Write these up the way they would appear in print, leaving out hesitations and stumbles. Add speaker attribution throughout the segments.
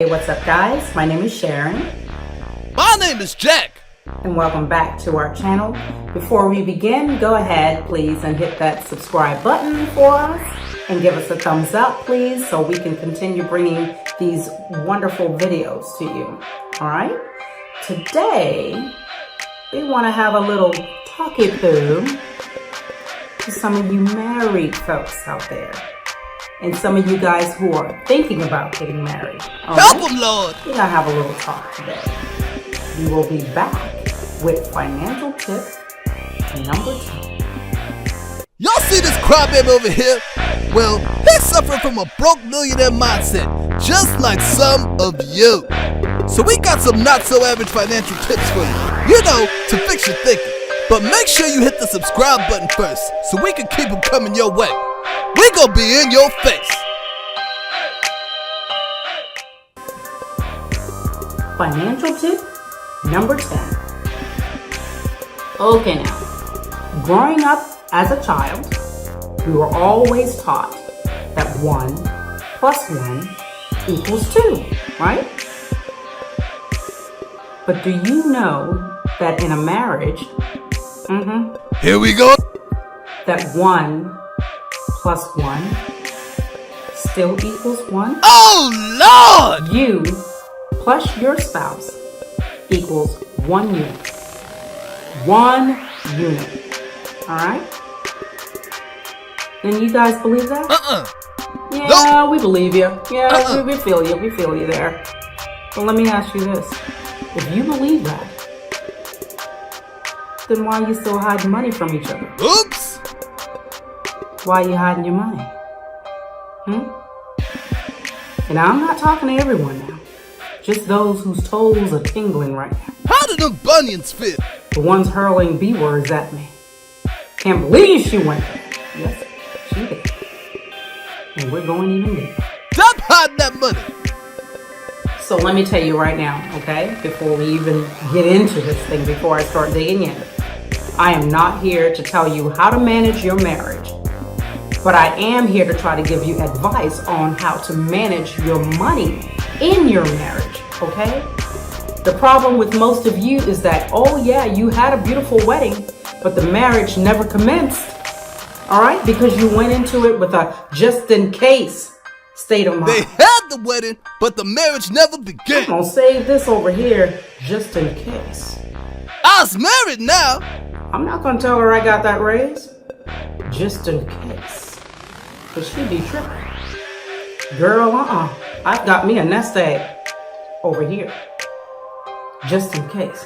Speaker 1: Hey, what's up, guys? My name is Sharon.
Speaker 2: My name is Jack.
Speaker 1: And welcome back to our channel. Before we begin, go ahead, please, and hit that subscribe button for us. And give us a thumbs up, please, so we can continue bringing these wonderful videos to you. All right? Today, we want to have a little talky-poo to some of you married folks out there. And some of you guys who are thinking about getting married.
Speaker 2: Help them, Lord.
Speaker 1: We're going to have a little talk today. We will be back with financial tip number 10.
Speaker 2: Y'all see this crybaby over here? Well, he's suffering from a broke millionaire mindset, just like some of you. So we got some not-so-average financial tips for you, to fix your thinking. But make sure you hit the subscribe button first, so we can keep them coming your way. We gonna be in your face.
Speaker 1: Financial tip number 10. Okay now, growing up as a child, we were always taught that 1 plus 1 equals 2, right? But do you know that in a marriage,
Speaker 2: Here we go.
Speaker 1: that 1 plus 1 still equals 1?
Speaker 2: Oh, Lord!
Speaker 1: You plus your spouse equals 1 unit. 1 unit. Alright? Then you guys believe that? Yeah,
Speaker 2: Nope.
Speaker 1: we believe you. Yeah, we feel you. We feel you there. But let me ask you this. If you believe that, then why are you still hiding money from each other?
Speaker 2: Oops!
Speaker 1: Why are you hiding your money? And I'm not talking to everyone now. Just those whose toes are tingling right now.
Speaker 2: How do them bunions fit?
Speaker 1: The ones hurling B words at me. Can't believe she went there. Yes, she did. And we're going even deeper.
Speaker 2: Stop hiding that money.
Speaker 1: So let me tell you right now, okay? Before we even get into this thing, before I start digging in, I am not here to tell you how to manage your marriage. But I am here to try to give you advice on how to manage your money in your marriage, okay? The problem with most of you is that, oh yeah, you had a beautiful wedding, but the marriage never commenced, all right? Because you went into it with a just-in-case state of mind.
Speaker 2: They had the wedding, but the marriage never began.
Speaker 1: I'm gonna save this over here just in case.
Speaker 2: I was married now.
Speaker 1: I'm not gonna tell her I got that raise, just in case. But she'd be tripping. Girl, I've got me a nest egg over here. Just in case.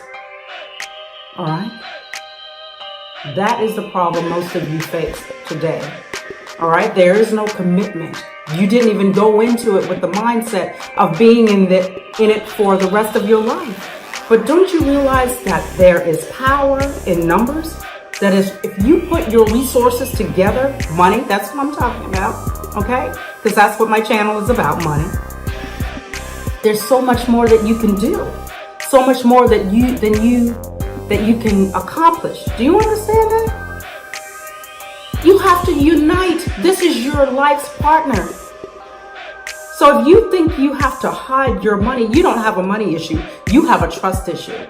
Speaker 1: Alright? That is the problem most of you face today. Alright? There is no commitment. You didn't even go into it with the mindset of being in it for the rest of your life. But don't you realize that there is power in numbers? That is, if you put your resources together, money, that's what I'm talking about, okay? Because that's what my channel is about, money. There's so much more that you can do. So much more that you can accomplish. Do you understand that? You have to unite. This is your life's partner. So if you think you have to hide your money, you don't have a money issue. You have a trust issue,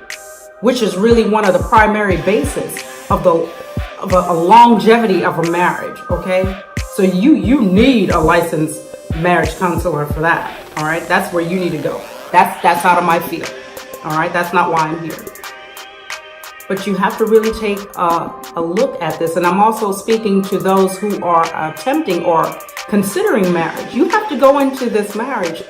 Speaker 1: which is really one of the primary bases of a longevity of a marriage, okay? So you need a licensed marriage counselor for that, all right? That's where you need to go. That's out of my field, all right? That's not why I'm here. But you have to really take a look at this. And I'm also speaking to those who are attempting or considering marriage. You have to go into this marriage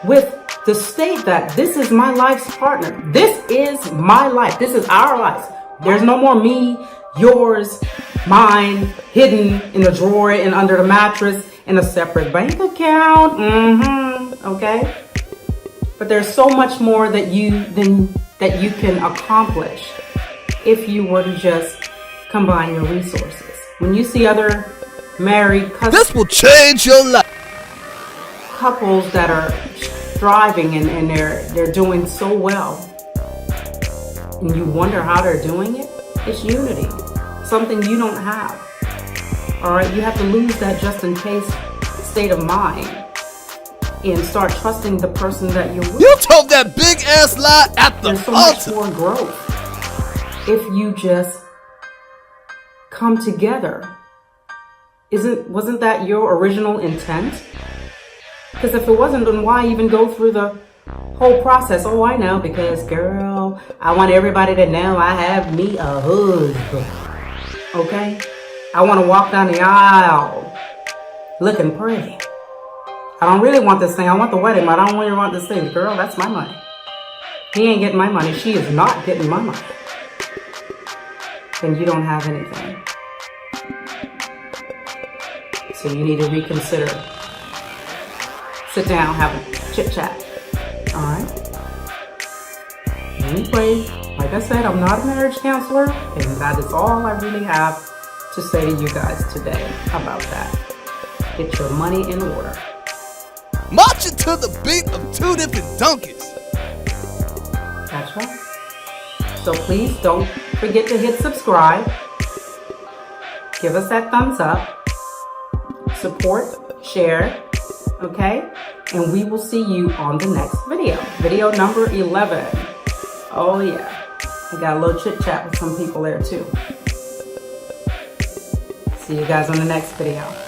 Speaker 1: with the state that this is my life's partner. This is my life. This is our life. There's no more me, yours, mine, hidden in a drawer and under the mattress in a separate bank account. Okay? But there's so much more that you can accomplish if you were to just combine your resources. When you see other married couples,
Speaker 2: This will change your life.
Speaker 1: Couples that are thriving and they're doing so well, and you wonder how they're doing it, it's unity. Something you don't have. All right, you have to lose that just in case state of mind and start trusting the person that you're with.
Speaker 2: You told that big ass lie at the
Speaker 1: There's so much
Speaker 2: altar.
Speaker 1: more growth if you just come together. Wasn't that your original intent? Because if it wasn't, then why even go through the whole process? Oh, I know, because girl, I want everybody to know I have me a husband. Okay? I want to walk down the aisle looking pretty. I don't really want this thing. I want the wedding, but I don't really want this thing. Girl, that's my money. He ain't getting my money. She is not getting my money. Then you don't have anything. So you need to reconsider. Sit down, have a chit chat. Alright? Anyway, like I said, I'm not a marriage counselor, and that is all I really have to say to you guys today about that. Get your money in order.
Speaker 2: Marching to the beat of two different donkeys.
Speaker 1: That's right. So please don't forget to hit subscribe. Give us that thumbs up. Support, share, okay? And we will see you on the next video. Video number 11. Oh yeah. I got a little chit chat with some people there too. See you guys on the next video.